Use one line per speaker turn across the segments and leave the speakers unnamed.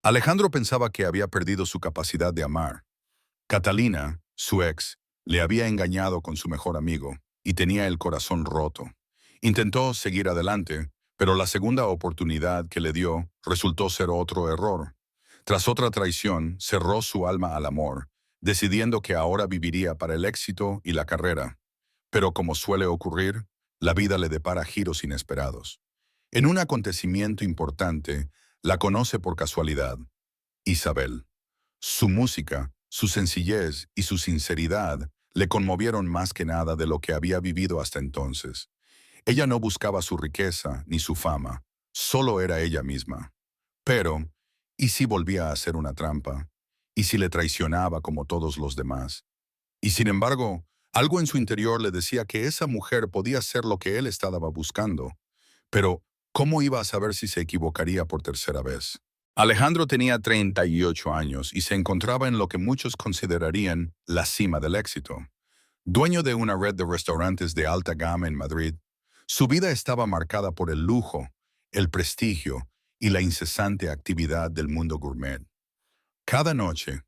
Alejandro pensaba que había perdido su capacidad de amar. Catalina, su ex, le había engañado con su mejor amigo y tenía el corazón roto. Intentó seguir adelante, pero la segunda oportunidad que le dio resultó ser otro error. Tras otra traición, cerró su alma al amor, decidiendo que ahora viviría para el éxito y la carrera. Pero como suele ocurrir, la vida le depara giros inesperados. En un acontecimiento importante, la conoce por casualidad, Isabel. Su música, su sencillez y su sinceridad le conmovieron más que nada de lo que había vivido hasta entonces. Ella no buscaba su riqueza ni su fama, solo era ella misma. Pero, ¿y si volvía a hacer una trampa? ¿Y si le traicionaba como todos los demás? Y sin embargo, algo en su interior le decía que esa mujer podía ser lo que él estaba buscando. Pero, ¿cómo iba a saber si se equivocaría por tercera vez? Alejandro tenía 38 años y se encontraba en lo que muchos considerarían la cima del éxito. Dueño de una red de restaurantes de alta gama en Madrid, su vida estaba marcada por el lujo, el prestigio y la incesante actividad del mundo gourmet. Cada noche,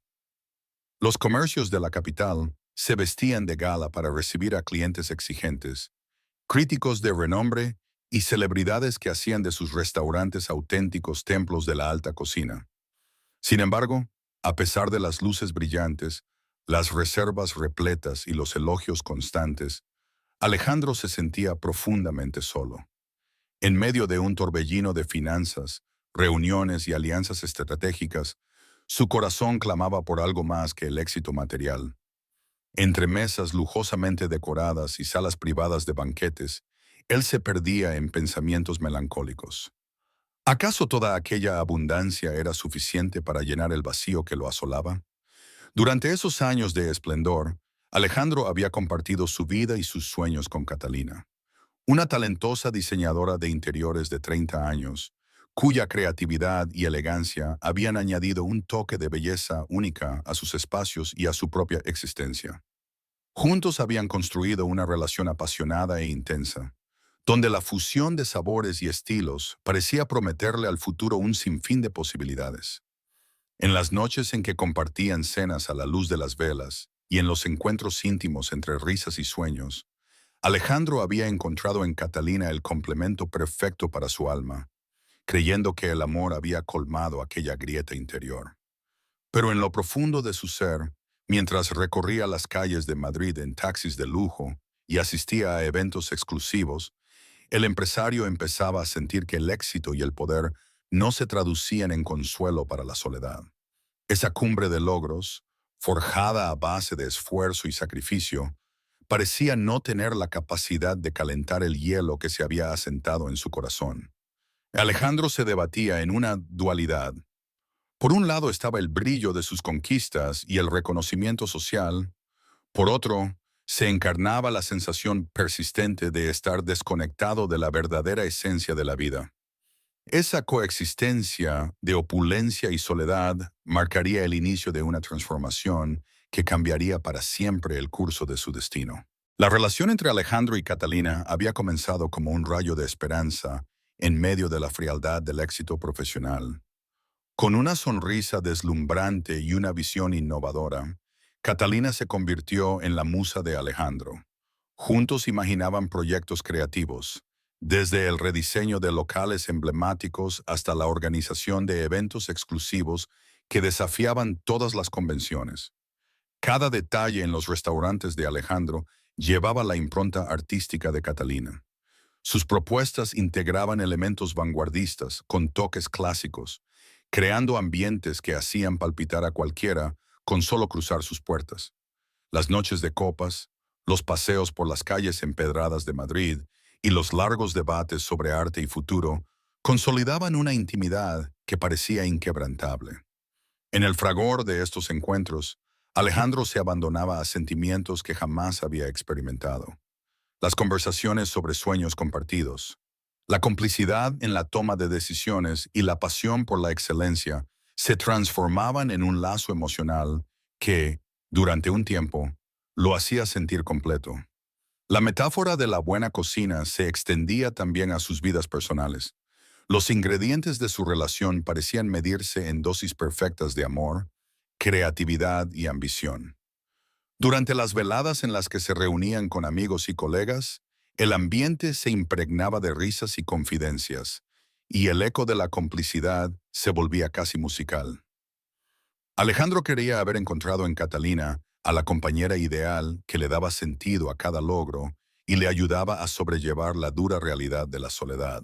los comercios de la capital se vestían de gala para recibir a clientes exigentes, críticos de renombre y celebridades que hacían de sus restaurantes auténticos templos de la alta cocina. Sin embargo, a pesar de las luces brillantes, las reservas repletas y los elogios constantes, Alejandro se sentía profundamente solo. En medio de un torbellino de finanzas, reuniones y alianzas estratégicas, su corazón clamaba por algo más que el éxito material. Entre mesas lujosamente decoradas y salas privadas de banquetes, él se perdía en pensamientos melancólicos. ¿Acaso toda aquella abundancia era suficiente para llenar el vacío que lo asolaba? Durante esos años de esplendor, Alejandro había compartido su vida y sus sueños con Catalina, una talentosa diseñadora de interiores de 30 años, cuya creatividad y elegancia habían añadido un toque de belleza única a sus espacios y a su propia existencia. Juntos habían construido una relación apasionada e intensa, donde la fusión de sabores y estilos parecía prometerle al futuro un sinfín de posibilidades. En las noches en que compartían cenas a la luz de las velas y en los encuentros íntimos entre risas y sueños, Alejandro había encontrado en Catalina el complemento perfecto para su alma, creyendo que el amor había colmado aquella grieta interior. Pero en lo profundo de su ser, mientras recorría las calles de Madrid en taxis de lujo y asistía a eventos exclusivos, el empresario empezaba a sentir que el éxito y el poder no se traducían en consuelo para la soledad. Esa cumbre de logros, forjada a base de esfuerzo y sacrificio, parecía no tener la capacidad de calentar el hielo que se había asentado en su corazón. Alejandro se debatía en una dualidad. Por un lado estaba el brillo de sus conquistas y el reconocimiento social. Por otro, se encarnaba la sensación persistente de estar desconectado de la verdadera esencia de la vida. Esa coexistencia de opulencia y soledad marcaría el inicio de una transformación que cambiaría para siempre el curso de su destino. La relación entre Alejandro y Catalina había comenzado como un rayo de esperanza en medio de la frialdad del éxito profesional. Con una sonrisa deslumbrante y una visión innovadora, Catalina se convirtió en la musa de Alejandro. Juntos imaginaban proyectos creativos, desde el rediseño de locales emblemáticos hasta la organización de eventos exclusivos que desafiaban todas las convenciones. Cada detalle en los restaurantes de Alejandro llevaba la impronta artística de Catalina. Sus propuestas integraban elementos vanguardistas con toques clásicos, creando ambientes que hacían palpitar a cualquiera con solo cruzar sus puertas. Las noches de copas, los paseos por las calles empedradas de Madrid y los largos debates sobre arte y futuro consolidaban una intimidad que parecía inquebrantable. En el fragor de estos encuentros, Alejandro se abandonaba a sentimientos que jamás había experimentado. Las conversaciones sobre sueños compartidos, la complicidad en la toma de decisiones y la pasión por la excelencia se transformaban en un lazo emocional que, durante un tiempo, lo hacía sentir completo. La metáfora de la buena cocina se extendía también a sus vidas personales. Los ingredientes de su relación parecían medirse en dosis perfectas de amor, creatividad y ambición. Durante las veladas en las que se reunían con amigos y colegas, el ambiente se impregnaba de risas y confidencias, y el eco de la complicidad se volvía casi musical. Alejandro quería haber encontrado en Catalina a la compañera ideal que le daba sentido a cada logro y le ayudaba a sobrellevar la dura realidad de la soledad.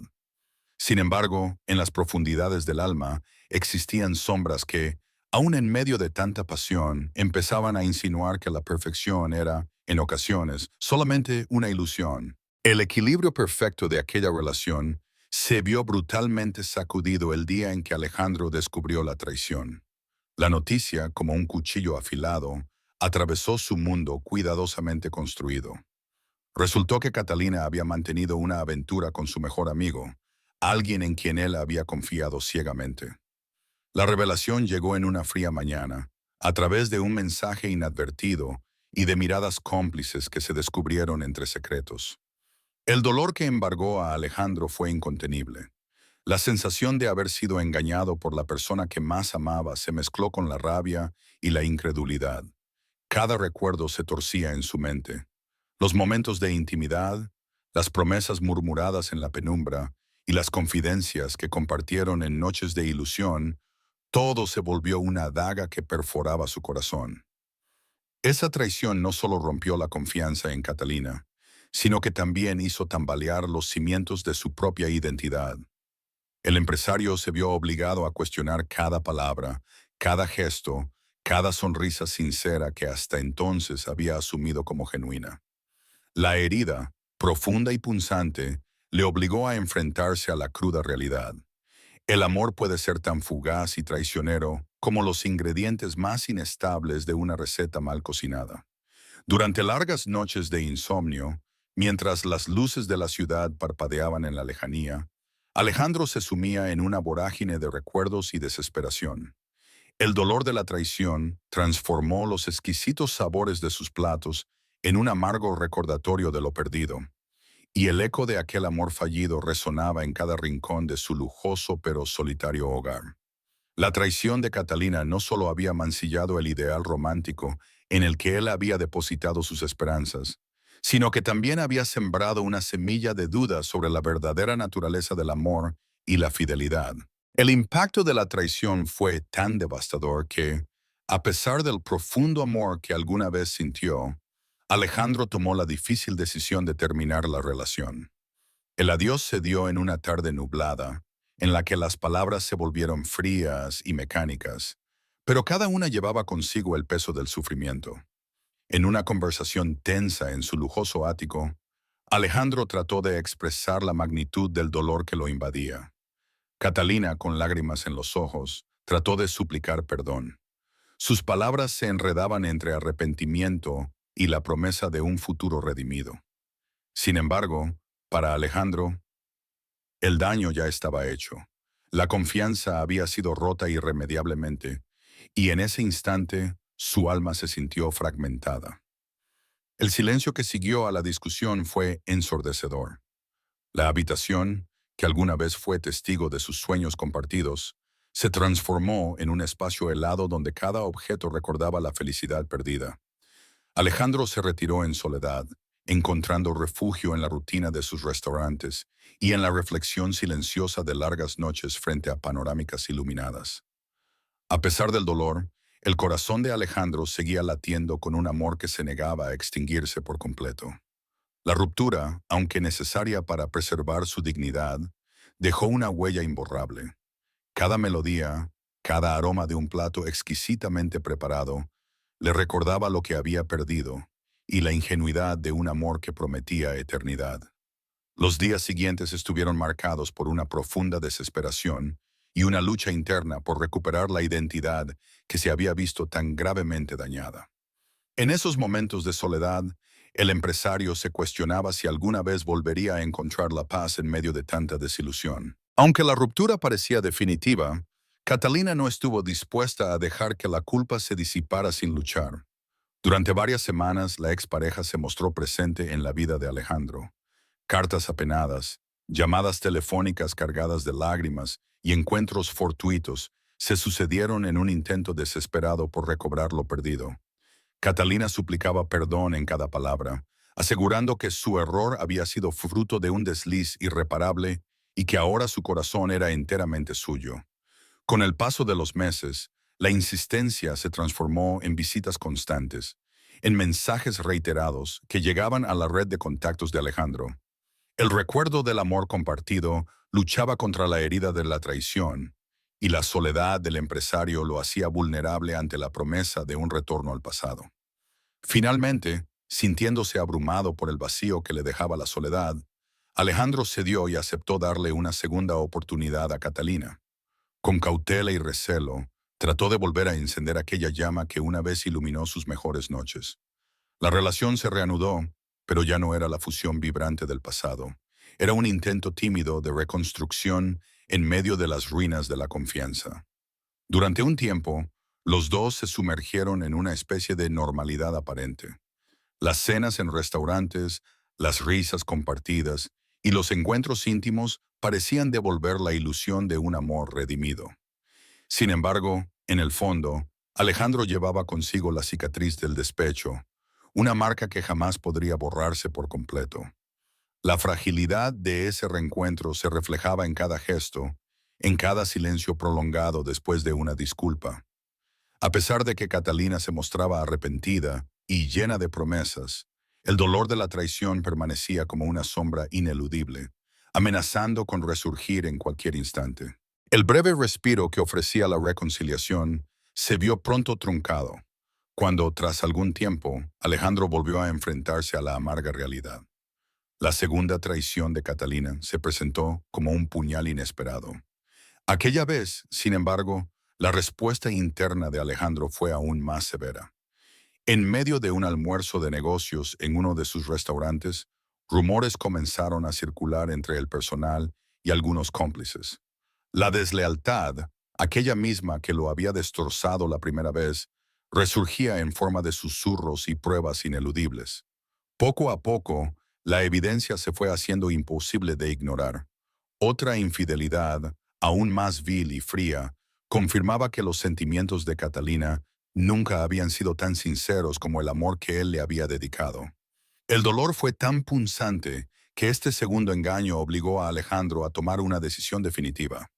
Sin embargo, en las profundidades del alma existían sombras que, aun en medio de tanta pasión, empezaban a insinuar que la perfección era, en ocasiones, solamente una ilusión. El equilibrio perfecto de aquella relación se vio brutalmente sacudido el día en que Alejandro descubrió la traición. La noticia, como un cuchillo afilado, atravesó su mundo cuidadosamente construido. Resultó que Catalina había mantenido una aventura con su mejor amigo, alguien en quien él había confiado ciegamente. La revelación llegó en una fría mañana, a través de un mensaje inadvertido y de miradas cómplices que se descubrieron entre secretos. El dolor que embargó a Alejandro fue incontenible. La sensación de haber sido engañado por la persona que más amaba se mezcló con la rabia y la incredulidad. Cada recuerdo se torcía en su mente. Los momentos de intimidad, las promesas murmuradas en la penumbra y las confidencias que compartieron en noches de ilusión, todo se volvió una daga que perforaba su corazón. Esa traición no solo rompió la confianza en Catalina, sino que también hizo tambalear los cimientos de su propia identidad. El empresario se vio obligado a cuestionar cada palabra, cada gesto, cada sonrisa sincera que hasta entonces había asumido como genuina. La herida, profunda y punzante, le obligó a enfrentarse a la cruda realidad. El amor puede ser tan fugaz y traicionero como los ingredientes más inestables de una receta mal cocinada. Durante largas noches de insomnio, mientras las luces de la ciudad parpadeaban en la lejanía, Alejandro se sumía en una vorágine de recuerdos y desesperación. El dolor de la traición transformó los exquisitos sabores de sus platos en un amargo recordatorio de lo perdido, y el eco de aquel amor fallido resonaba en cada rincón de su lujoso pero solitario hogar. La traición de Catalina no solo había mancillado el ideal romántico en el que él había depositado sus esperanzas, sino que también había sembrado una semilla de duda sobre la verdadera naturaleza del amor y la fidelidad. El impacto de la traición fue tan devastador que, a pesar del profundo amor que alguna vez sintió, Alejandro tomó la difícil decisión de terminar la relación. El adiós se dio en una tarde nublada, en la que las palabras se volvieron frías y mecánicas, pero cada una llevaba consigo el peso del sufrimiento. En una conversación tensa en su lujoso ático, Alejandro trató de expresar la magnitud del dolor que lo invadía. Catalina, con lágrimas en los ojos, trató de suplicar perdón. Sus palabras se enredaban entre arrepentimiento y la promesa de un futuro redimido. Sin embargo, para Alejandro, el daño ya estaba hecho. La confianza había sido rota irremediablemente, y en ese instante su alma se sintió fragmentada. El silencio que siguió a la discusión fue ensordecedor. La habitación, que alguna vez fue testigo de sus sueños compartidos, se transformó en un espacio helado donde cada objeto recordaba la felicidad perdida. Alejandro se retiró en soledad, encontrando refugio en la rutina de sus restaurantes y en la reflexión silenciosa de largas noches frente a panorámicas iluminadas. A pesar del dolor, el corazón de Alejandro seguía latiendo con un amor que se negaba a extinguirse por completo. La ruptura, aunque necesaria para preservar su dignidad, dejó una huella imborrable. Cada melodía, cada aroma de un plato exquisitamente preparado, le recordaba lo que había perdido y la ingenuidad de un amor que prometía eternidad. Los días siguientes estuvieron marcados por una profunda desesperación y una lucha interna por recuperar la identidad que se había visto tan gravemente dañada. En esos momentos de soledad, el empresario se cuestionaba si alguna vez volvería a encontrar la paz en medio de tanta desilusión. Aunque la ruptura parecía definitiva, Catalina no estuvo dispuesta a dejar que la culpa se disipara sin luchar. Durante varias semanas, la expareja se mostró presente en la vida de Alejandro. Cartas apenadas, Llamadas telefónicas cargadas de lágrimas y encuentros fortuitos se sucedieron en un intento desesperado por recobrar lo perdido. Catalina suplicaba perdón en cada palabra, asegurando que su error había sido fruto de un desliz irreparable y que ahora su corazón era enteramente suyo. Con el paso de los meses, la insistencia se transformó en visitas constantes, en mensajes reiterados que llegaban a la red de contactos de Alejandro. El recuerdo del amor compartido luchaba contra la herida de la traición, y la soledad del empresario lo hacía vulnerable ante la promesa de un retorno al pasado. Finalmente, sintiéndose abrumado por el vacío que le dejaba la soledad, Alejandro cedió y aceptó darle una segunda oportunidad a Catalina. Con cautela y recelo, trató de volver a encender aquella llama que una vez iluminó sus mejores noches. La relación se reanudó, pero ya no era la fusión vibrante del pasado. Era un intento tímido de reconstrucción en medio de las ruinas de la confianza. Durante un tiempo, los dos se sumergieron en una especie de normalidad aparente. Las cenas en restaurantes, las risas compartidas y los encuentros íntimos parecían devolver la ilusión de un amor redimido. Sin embargo, en el fondo, Alejandro llevaba consigo la cicatriz del despecho, una marca que jamás podría borrarse por completo. La fragilidad de ese reencuentro se reflejaba en cada gesto, en cada silencio prolongado después de una disculpa. A pesar de que Catalina se mostraba arrepentida y llena de promesas, el dolor de la traición permanecía como una sombra ineludible, amenazando con resurgir en cualquier instante. El breve respiro que ofrecía la reconciliación se vio pronto truncado, cuando, tras algún tiempo, Alejandro volvió a enfrentarse a la amarga realidad. La segunda traición de Catalina se presentó como un puñal inesperado. Aquella vez, sin embargo, la respuesta interna de Alejandro fue aún más severa. En medio de un almuerzo de negocios en uno de sus restaurantes, rumores comenzaron a circular entre el personal y algunos cómplices. La deslealtad, aquella misma que lo había destrozado la primera vez, resurgía en forma de susurros y pruebas ineludibles. Poco a poco, la evidencia se fue haciendo imposible de ignorar. Otra infidelidad, aún más vil y fría, confirmaba que los sentimientos de Catalina nunca habían sido tan sinceros como el amor que él le había dedicado. El dolor fue tan punzante que este segundo engaño obligó a Alejandro a tomar una decisión definitiva.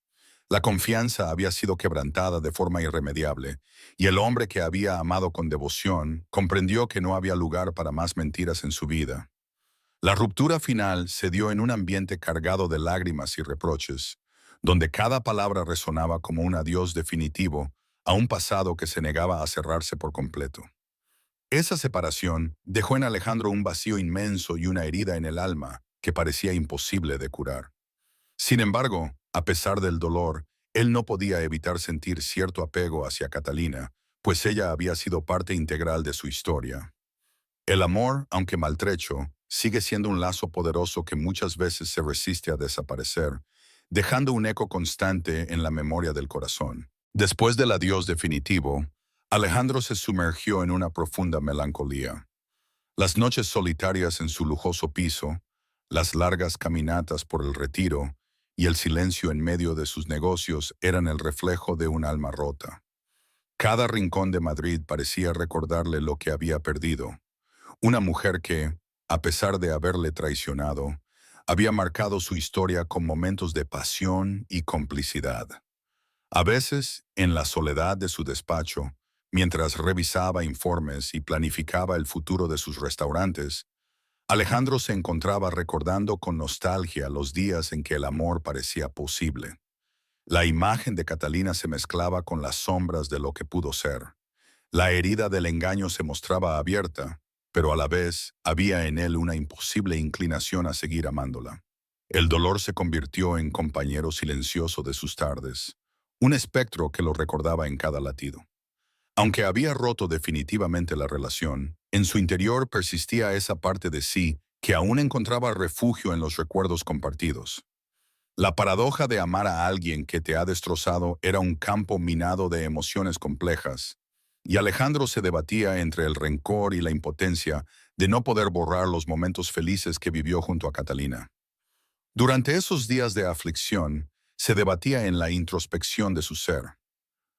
La confianza había sido quebrantada de forma irremediable, y el hombre que había amado con devoción comprendió que no había lugar para más mentiras en su vida. La ruptura final se dio en un ambiente cargado de lágrimas y reproches, donde cada palabra resonaba como un adiós definitivo a un pasado que se negaba a cerrarse por completo. Esa separación dejó en Alejandro un vacío inmenso y una herida en el alma que parecía imposible de curar. Sin embargo, a pesar del dolor, él no podía evitar sentir cierto apego hacia Catalina, pues ella había sido parte integral de su historia. El amor, aunque maltrecho, sigue siendo un lazo poderoso que muchas veces se resiste a desaparecer, dejando un eco constante en la memoria del corazón. Después del adiós definitivo, Alejandro se sumergió en una profunda melancolía. Las noches solitarias en su lujoso piso, las largas caminatas por el retiro y el silencio en medio de sus negocios eran el reflejo de un alma rota. Cada rincón de Madrid parecía recordarle lo que había perdido. Una mujer que, a pesar de haberle traicionado, había marcado su historia con momentos de pasión y complicidad. A veces, en la soledad de su despacho, mientras revisaba informes y planificaba el futuro de sus restaurantes, Alejandro se encontraba recordando con nostalgia los días en que el amor parecía posible. La imagen de Catalina se mezclaba con las sombras de lo que pudo ser. La herida del engaño se mostraba abierta, pero a la vez había en él una imposible inclinación a seguir amándola. El dolor se convirtió en compañero silencioso de sus tardes, un espectro que lo recordaba en cada latido. Aunque había roto definitivamente la relación, en su interior persistía esa parte de sí que aún encontraba refugio en los recuerdos compartidos. La paradoja de amar a alguien que te ha destrozado era un campo minado de emociones complejas, y Alejandro se debatía entre el rencor y la impotencia de no poder borrar los momentos felices que vivió junto a Catalina. Durante esos días de aflicción, se debatía en la introspección de su ser.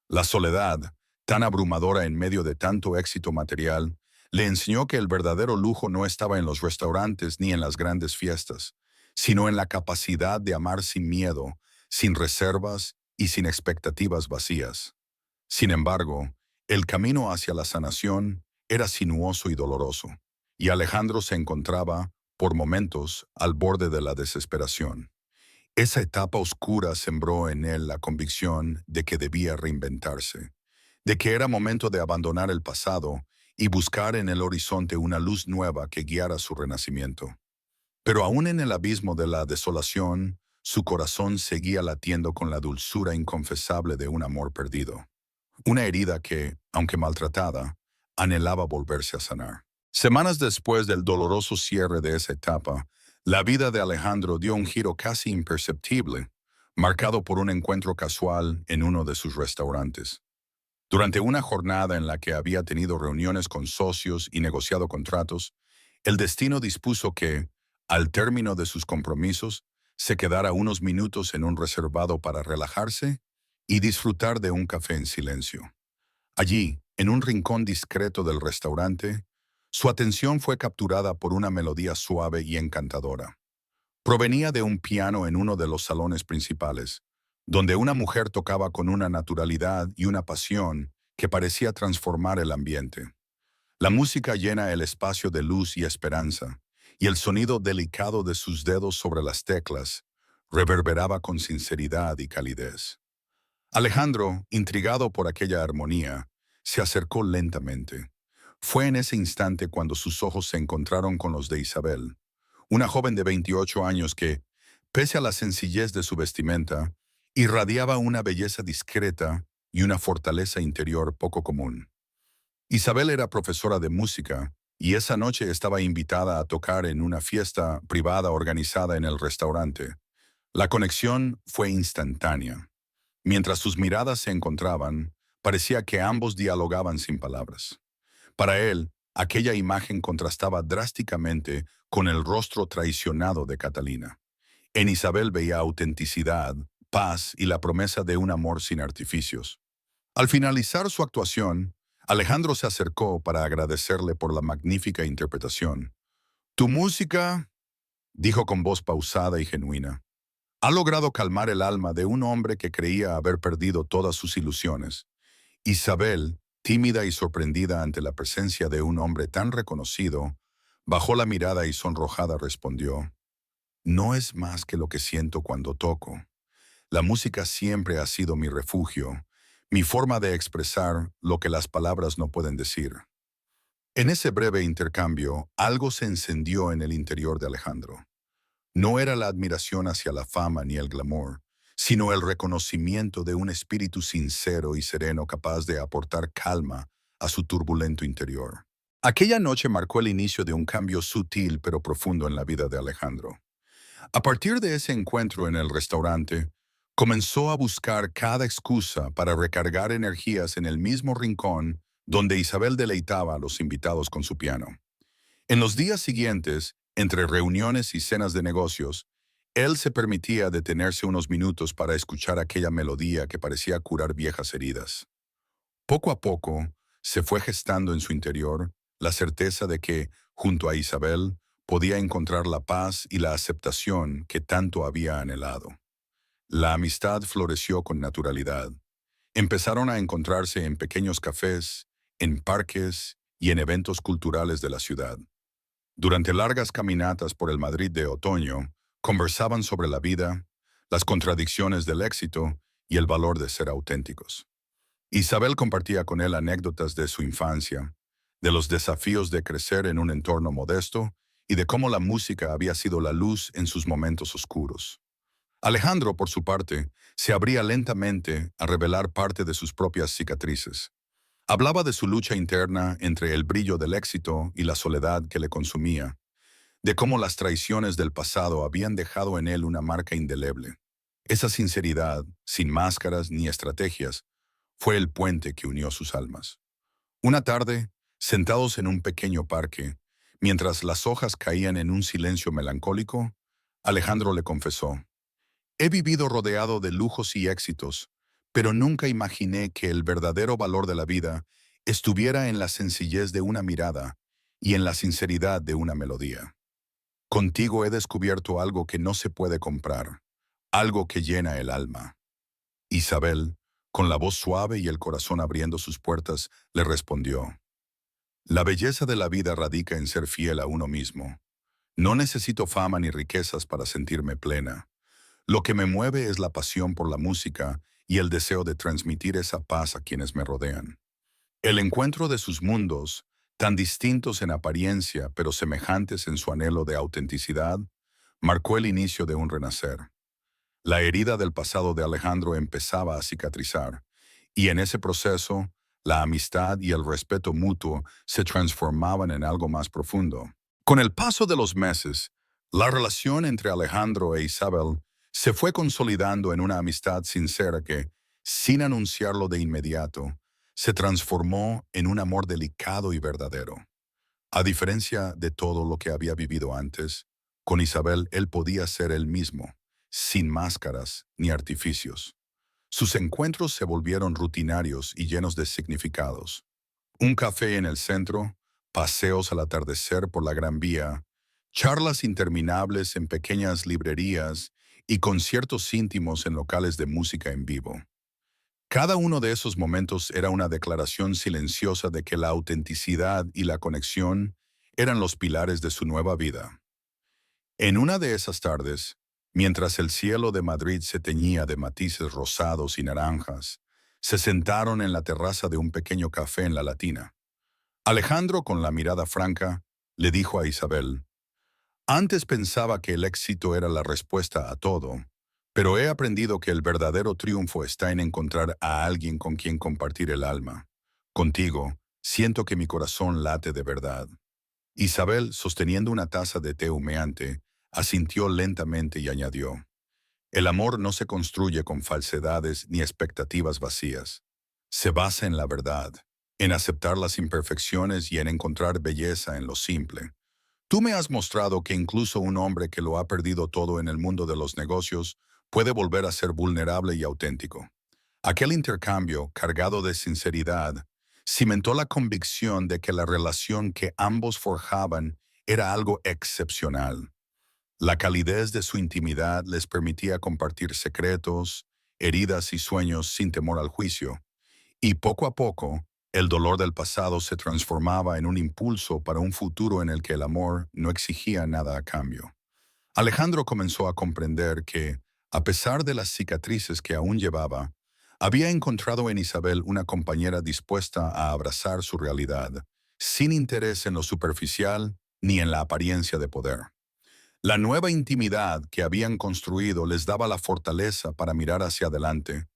La soledad, tan abrumadora en medio de tanto éxito material, le enseñó que el verdadero lujo no estaba en los restaurantes ni en las grandes fiestas, sino en la capacidad de amar sin miedo, sin reservas y sin expectativas vacías. Sin embargo, el camino hacia la sanación era sinuoso y doloroso, y Alejandro se encontraba, por momentos, al borde de la desesperación. Esa etapa oscura sembró en él la convicción de que debía reinventarse, de que era momento de abandonar el pasado y buscar en el horizonte una luz nueva que guiara su renacimiento. Pero aún en el abismo de la desolación, su corazón seguía latiendo con la dulzura inconfesable de un amor perdido. Una herida que, aunque maltratada, anhelaba volverse a sanar. Semanas después del doloroso cierre de esa etapa, la vida de Alejandro dio un giro casi imperceptible, marcado por un encuentro casual en uno de sus restaurantes. Durante una jornada en la que había tenido reuniones con socios y negociado contratos, el destino dispuso que, al término de sus compromisos, se quedara unos minutos en un reservado para relajarse y disfrutar de un café en silencio. Allí, en un rincón discreto del restaurante, su atención fue capturada por una melodía suave y encantadora. Provenía de un piano en uno de los salones principales, donde una mujer tocaba con una naturalidad y una pasión que parecía transformar el ambiente. La música llena el espacio de luz y esperanza, y el sonido delicado de sus dedos sobre las teclas reverberaba con sinceridad y calidez. Alejandro, intrigado por aquella armonía, se acercó lentamente. Fue en ese instante cuando sus ojos se encontraron con los de Isabel, una joven de 28 años que, pese a la sencillez de su vestimenta, irradiaba una belleza discreta y una fortaleza interior poco común. Isabel era profesora de música y esa noche estaba invitada a tocar en una fiesta privada organizada en el restaurante. La conexión fue instantánea. Mientras sus miradas se encontraban, parecía que ambos dialogaban sin palabras. Para él, aquella imagen contrastaba drásticamente con el rostro traicionado de Catalina. En Isabel veía autenticidad, paz y la promesa de un amor sin artificios. Al finalizar su actuación, Alejandro se acercó para agradecerle por la magnífica interpretación. Tu música, dijo con voz pausada y genuina, ha logrado calmar el alma de un hombre que creía haber perdido todas sus ilusiones. Isabel, tímida y sorprendida ante la presencia de un hombre tan reconocido, bajó la mirada y sonrojada respondió, no es más que lo que siento cuando toco. La música siempre ha sido mi refugio, mi forma de expresar lo que las palabras no pueden decir. En ese breve intercambio, algo se encendió en el interior de Alejandro. No era la admiración hacia la fama ni el glamour, sino el reconocimiento de un espíritu sincero y sereno capaz de aportar calma a su turbulento interior. Aquella noche marcó el inicio de un cambio sutil pero profundo en la vida de Alejandro. A partir de ese encuentro en el restaurante, comenzó a buscar cada excusa para recargar energías en el mismo rincón donde Isabel deleitaba a los invitados con su piano. En los días siguientes, entre reuniones y cenas de negocios, él se permitía detenerse unos minutos para escuchar aquella melodía que parecía curar viejas heridas. Poco a poco, se fue gestando en su interior la certeza de que, junto a Isabel, podía encontrar la paz y la aceptación que tanto había anhelado. La amistad floreció con naturalidad. Empezaron a encontrarse en pequeños cafés, en parques y en eventos culturales de la ciudad. Durante largas caminatas por el Madrid de otoño, conversaban sobre la vida, las contradicciones del éxito y el valor de ser auténticos. Isabel compartía con él anécdotas de su infancia, de los desafíos de crecer en un entorno modesto y de cómo la música había sido la luz en sus momentos oscuros. Alejandro, por su parte, se abría lentamente a revelar parte de sus propias cicatrices. Hablaba de su lucha interna entre el brillo del éxito y la soledad que le consumía, de cómo las traiciones del pasado habían dejado en él una marca indeleble. Esa sinceridad, sin máscaras ni estrategias, fue el puente que unió sus almas. Una tarde, sentados en un pequeño parque, mientras las hojas caían en un silencio melancólico, Alejandro le confesó. He vivido rodeado de lujos y éxitos, pero nunca imaginé que el verdadero valor de la vida estuviera en la sencillez de una mirada y en la sinceridad de una melodía. Contigo he descubierto algo que no se puede comprar, algo que llena el alma. Isabel, con la voz suave y el corazón abriendo sus puertas, le respondió. La belleza de la vida radica en ser fiel a uno mismo. No necesito fama ni riquezas para sentirme plena. Lo que me mueve es la pasión por la música y el deseo de transmitir esa paz a quienes me rodean. El encuentro de sus mundos, tan distintos en apariencia pero semejantes en su anhelo de autenticidad, marcó el inicio de un renacer. La herida del pasado de Alejandro empezaba a cicatrizar, y en ese proceso, la amistad y el respeto mutuo se transformaban en algo más profundo. Con el paso de los meses, la relación entre Alejandro e Isabel se fue consolidando en una amistad sincera que, sin anunciarlo de inmediato, se transformó en un amor delicado y verdadero. A diferencia de todo lo que había vivido antes, con Isabel él podía ser él mismo, sin máscaras ni artificios. Sus encuentros se volvieron rutinarios y llenos de significados. Un café en el centro, paseos al atardecer por la Gran Vía, charlas interminables en pequeñas librerías y conciertos íntimos en locales de música en vivo. Cada uno de esos momentos era una declaración silenciosa de que la autenticidad y la conexión eran los pilares de su nueva vida. En una de esas tardes, mientras el cielo de Madrid se teñía de matices rosados y naranjas, se sentaron en la terraza de un pequeño café en la Latina. Alejandro, con la mirada franca, le dijo a Isabel, «Antes pensaba que el éxito era la respuesta a todo, pero he aprendido que el verdadero triunfo está en encontrar a alguien con quien compartir el alma. Contigo, siento que mi corazón late de verdad». Isabel, sosteniendo una taza de té humeante, asintió lentamente y añadió, «El amor no se construye con falsedades ni expectativas vacías. Se basa en la verdad, en aceptar las imperfecciones y en encontrar belleza en lo simple. Tú me has mostrado que incluso un hombre que lo ha perdido todo en el mundo de los negocios puede volver a ser vulnerable y auténtico». Aquel intercambio, cargado de sinceridad, cimentó la convicción de que la relación que ambos forjaban era algo excepcional. La calidez de su intimidad les permitía compartir secretos, heridas y sueños sin temor al juicio, y poco a poco, el dolor del pasado se transformaba en un impulso para un futuro en el que el amor no exigía nada a cambio. Alejandro comenzó a comprender que, a pesar de las cicatrices que aún llevaba, había encontrado en Isabel una compañera dispuesta a abrazar su realidad, sin interés en lo superficial ni en la apariencia de poder. La nueva intimidad que habían construido les daba la fortaleza para mirar hacia adelante,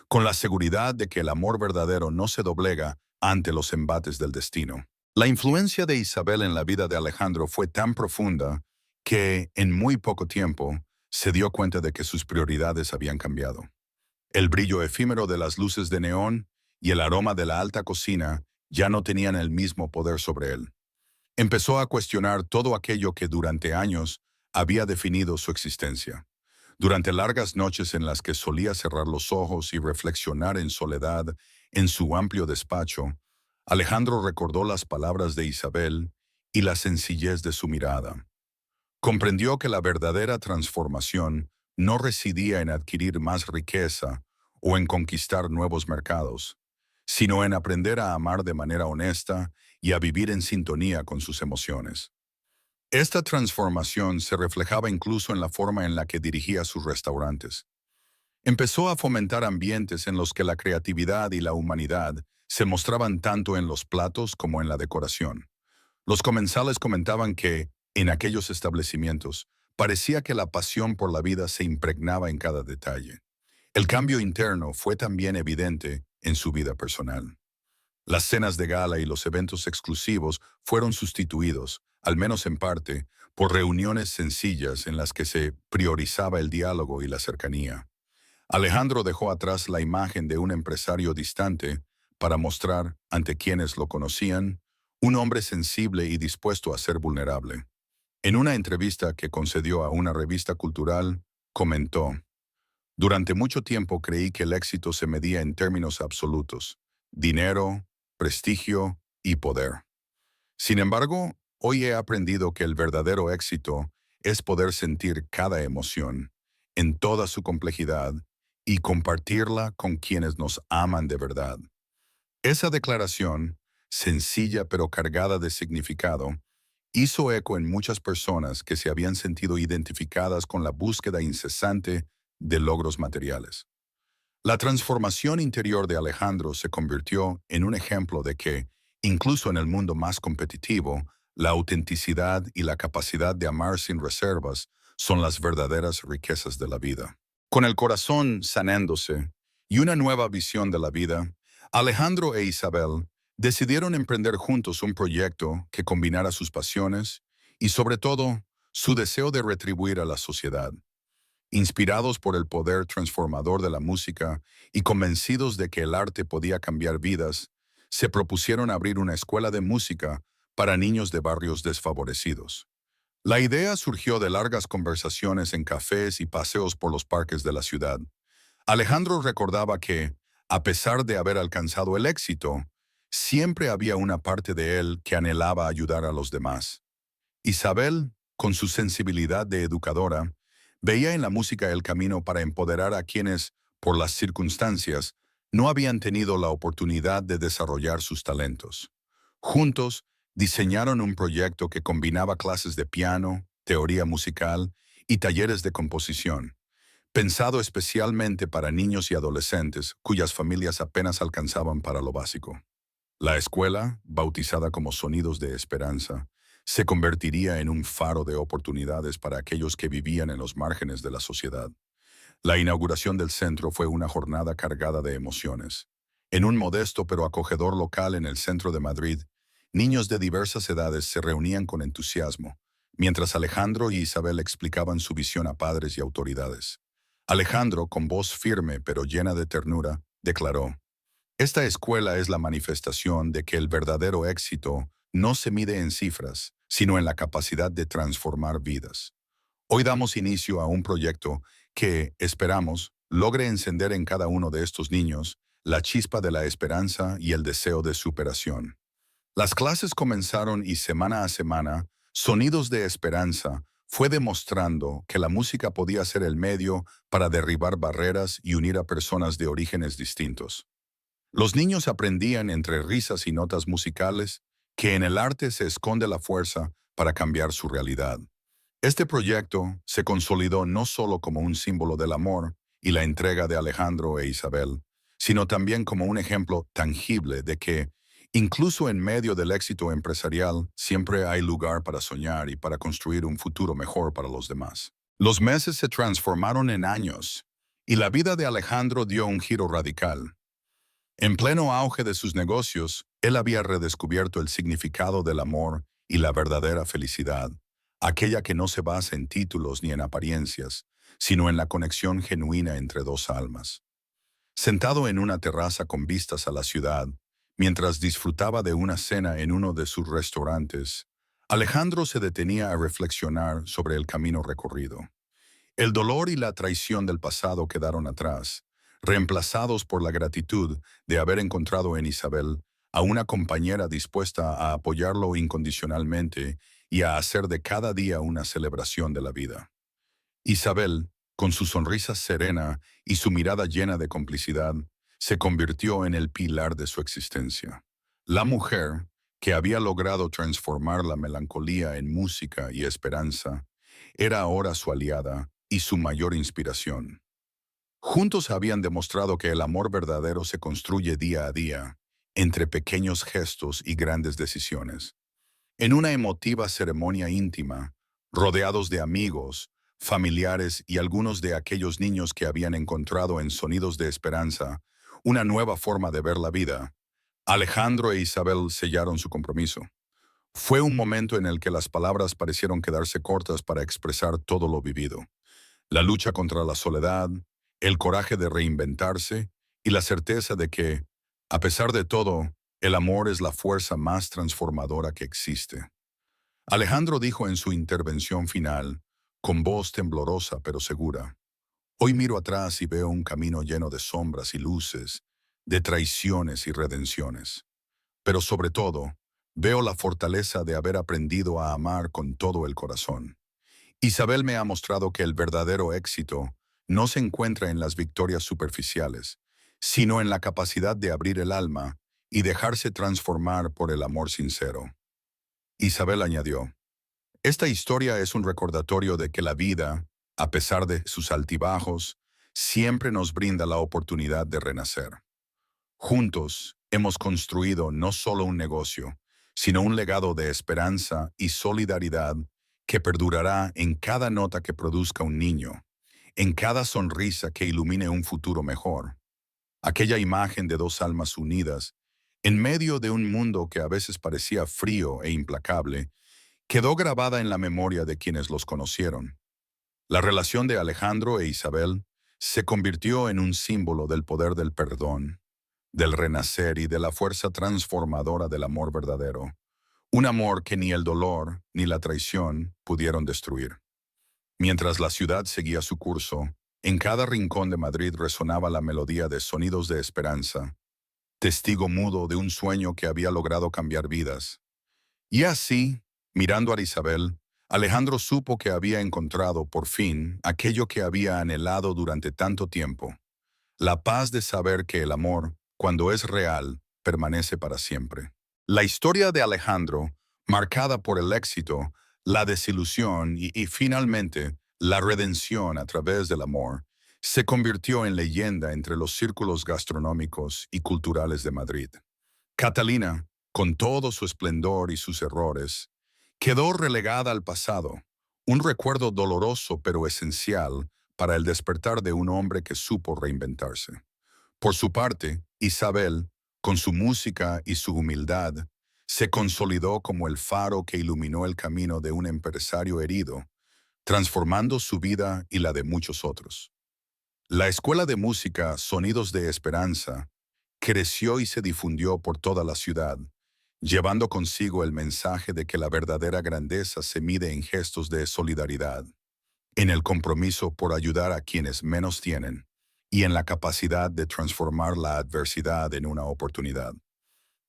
con la seguridad de que el amor verdadero no se doblega ante los embates del destino. La influencia de Isabel en la vida de Alejandro fue tan profunda que, en muy poco tiempo, se dio cuenta de que sus prioridades habían cambiado. El brillo efímero de las luces de neón y el aroma de la alta cocina ya no tenían el mismo poder sobre él. Empezó a cuestionar todo aquello que durante años había definido su existencia. Durante largas noches en las que solía cerrar los ojos y reflexionar en soledad en su amplio despacho, Alejandro recordó las palabras de Isabel y la sencillez de su mirada. Comprendió que la verdadera transformación no residía en adquirir más riqueza o en conquistar nuevos mercados, sino en aprender a amar de manera honesta y a vivir en sintonía con sus emociones. Esta transformación se reflejaba incluso en la forma en la que dirigía sus restaurantes. Empezó a fomentar ambientes en los que la creatividad y la humanidad se mostraban tanto en los platos como en la decoración. Los comensales comentaban que, en aquellos establecimientos, parecía que la pasión por la vida se impregnaba en cada detalle. El cambio interno fue también evidente en su vida personal. Las cenas de gala y los eventos exclusivos fueron sustituidos, al menos en parte, por reuniones sencillas en las que se priorizaba el diálogo y la cercanía. Alejandro dejó atrás la imagen de un empresario distante para mostrar, ante quienes lo conocían, un hombre sensible y dispuesto a ser vulnerable. En una entrevista que concedió a una revista cultural, comentó: durante mucho tiempo creí que el éxito se medía en términos absolutos: dinero, prestigio y poder. Sin embargo, hoy he aprendido que el verdadero éxito es poder sentir cada emoción, en toda su complejidad, y compartirla con quienes nos aman de verdad. Esa declaración, sencilla pero cargada de significado, hizo eco en muchas personas que se habían sentido identificadas con la búsqueda incesante de logros materiales. La transformación interior de Alejandro se convirtió en un ejemplo de que, incluso en el mundo más competitivo, la autenticidad y la capacidad de amar sin reservas son las verdaderas riquezas de la vida. Con el corazón sanándose y una nueva visión de la vida, Alejandro e Isabel decidieron emprender juntos un proyecto que combinara sus pasiones y, sobre todo, su deseo de retribuir a la sociedad. Inspirados por el poder transformador de la música y convencidos de que el arte podía cambiar vidas, se propusieron abrir una escuela de música para niños de barrios desfavorecidos. La idea surgió de largas conversaciones en cafés y paseos por los parques de la ciudad. Alejandro recordaba que, a pesar de haber alcanzado el éxito, siempre había una parte de él que anhelaba ayudar a los demás. Isabel, con su sensibilidad de educadora, veía en la música el camino para empoderar a quienes, por las circunstancias, no habían tenido la oportunidad de desarrollar sus talentos. Juntos, diseñaron un proyecto que combinaba clases de piano, teoría musical y talleres de composición, pensado especialmente para niños y adolescentes cuyas familias apenas alcanzaban para lo básico. La escuela, bautizada como Sonidos de Esperanza, se convertiría en un faro de oportunidades para aquellos que vivían en los márgenes de la sociedad. La inauguración del centro fue una jornada cargada de emociones. En un modesto pero acogedor local en el centro de Madrid, niños de diversas edades se reunían con entusiasmo, mientras Alejandro y Isabel explicaban su visión a padres y autoridades. Alejandro, con voz firme pero llena de ternura, declaró: esta escuela es la manifestación de que el verdadero éxito no se mide en cifras, sino en la capacidad de transformar vidas. Hoy damos inicio a un proyecto que, esperamos, logre encender en cada uno de estos niños la chispa de la esperanza y el deseo de superación. Las clases comenzaron y semana a semana, Sonidos de Esperanza fue demostrando que la música podía ser el medio para derribar barreras y unir a personas de orígenes distintos. Los niños aprendían entre risas y notas musicales que en el arte se esconde la fuerza para cambiar su realidad. Este proyecto se consolidó no solo como un símbolo del amor y la entrega de Alejandro e Isabel, sino también como un ejemplo tangible de que, incluso en medio del éxito empresarial, siempre hay lugar para soñar y para construir un futuro mejor para los demás. Los meses se transformaron en años, y la vida de Alejandro dio un giro radical. En pleno auge de sus negocios, él había redescubierto el significado del amor y la verdadera felicidad, aquella que no se basa en títulos ni en apariencias, sino en la conexión genuina entre dos almas. Sentado en una terraza con vistas a la ciudad, mientras disfrutaba de una cena en uno de sus restaurantes, Alejandro se detenía a reflexionar sobre el camino recorrido. El dolor y la traición del pasado quedaron atrás, reemplazados por la gratitud de haber encontrado en Isabel a una compañera dispuesta a apoyarlo incondicionalmente y a hacer de cada día una celebración de la vida. Isabel, con su sonrisa serena y su mirada llena de complicidad, se convirtió en el pilar de su existencia. La mujer, que había logrado transformar la melancolía en música y esperanza, era ahora su aliada y su mayor inspiración. Juntos habían demostrado que el amor verdadero se construye día a día, entre pequeños gestos y grandes decisiones. En una emotiva ceremonia íntima, rodeados de amigos, familiares y algunos de aquellos niños que habían encontrado en Sonidos de Esperanza una nueva forma de ver la vida, Alejandro e Isabel sellaron su compromiso. Fue un momento en el que las palabras parecieron quedarse cortas para expresar todo lo vivido: la lucha contra la soledad, el coraje de reinventarse y la certeza de que, a pesar de todo, el amor es la fuerza más transformadora que existe. Alejandro dijo en su intervención final, con voz temblorosa pero segura: hoy miro atrás y veo un camino lleno de sombras y luces, de traiciones y redenciones. Pero sobre todo, veo la fortaleza de haber aprendido a amar con todo el corazón. Isabel me ha mostrado que el verdadero éxito no se encuentra en las victorias superficiales, sino en la capacidad de abrir el alma y dejarse transformar por el amor sincero. Isabel añadió: esta historia es un recordatorio de que la vida, a pesar de sus altibajos, siempre nos brinda la oportunidad de renacer. Juntos hemos construido no solo un negocio, sino un legado de esperanza y solidaridad que perdurará en cada nota que produzca un niño, en cada sonrisa que ilumine un futuro mejor. Aquella imagen de dos almas unidas, en medio de un mundo que a veces parecía frío e implacable, quedó grabada en la memoria de quienes los conocieron. La relación de Alejandro e Isabel se convirtió en un símbolo del poder del perdón, del renacer y de la fuerza transformadora del amor verdadero. Un amor que ni el dolor ni la traición pudieron destruir. Mientras la ciudad seguía su curso, en cada rincón de Madrid resonaba la melodía de Sonidos de Esperanza, testigo mudo de un sueño que había logrado cambiar vidas. Y así, mirando a Isabel, Alejandro supo que había encontrado, por fin, aquello que había anhelado durante tanto tiempo: la paz de saber que el amor, cuando es real, permanece para siempre. La historia de Alejandro, marcada por el éxito, la desilusión y finalmente la redención a través del amor, se convirtió en leyenda entre los círculos gastronómicos y culturales de Madrid. Catalina, con todo su esplendor y sus errores, quedó relegada al pasado, un recuerdo doloroso pero esencial para el despertar de un hombre que supo reinventarse. Por su parte, Isabel, con su música y su humildad, se consolidó como el faro que iluminó el camino de un empresario herido, transformando su vida y la de muchos otros. La escuela de música Sonidos de Esperanza creció y se difundió por toda la ciudad, llevando consigo el mensaje de que la verdadera grandeza se mide en gestos de solidaridad, en el compromiso por ayudar a quienes menos tienen y en la capacidad de transformar la adversidad en una oportunidad.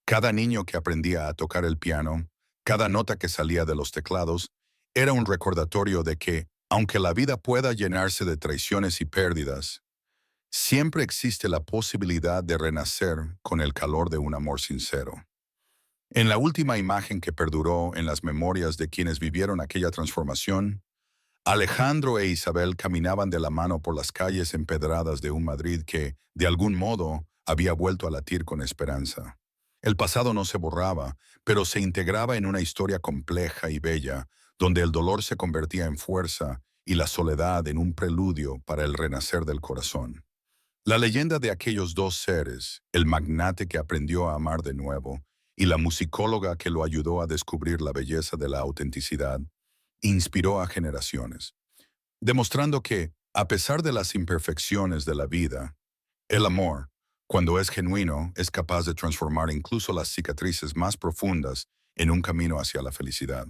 Cada niño que aprendía a tocar el piano, cada nota que salía de los teclados, era un recordatorio de que, aunque la vida pueda llenarse de traiciones y pérdidas, siempre existe la posibilidad de renacer con el calor de un amor sincero. En la última imagen que perduró en las memorias de quienes vivieron aquella transformación, Alejandro e Isabel caminaban de la mano por las calles empedradas de un Madrid que, de algún modo, había vuelto a latir con esperanza. El pasado no se borraba, pero se integraba en una historia compleja y bella, donde el dolor se convertía en fuerza y la soledad en un preludio para el renacer del corazón. La leyenda de aquellos dos seres, el magnate que aprendió a amar de nuevo y la musicóloga que lo ayudó a descubrir la belleza de la autenticidad, inspiró a generaciones, demostrando que, a pesar de las imperfecciones de la vida, el amor, cuando es genuino, es capaz de transformar incluso las cicatrices más profundas en un camino hacia la felicidad.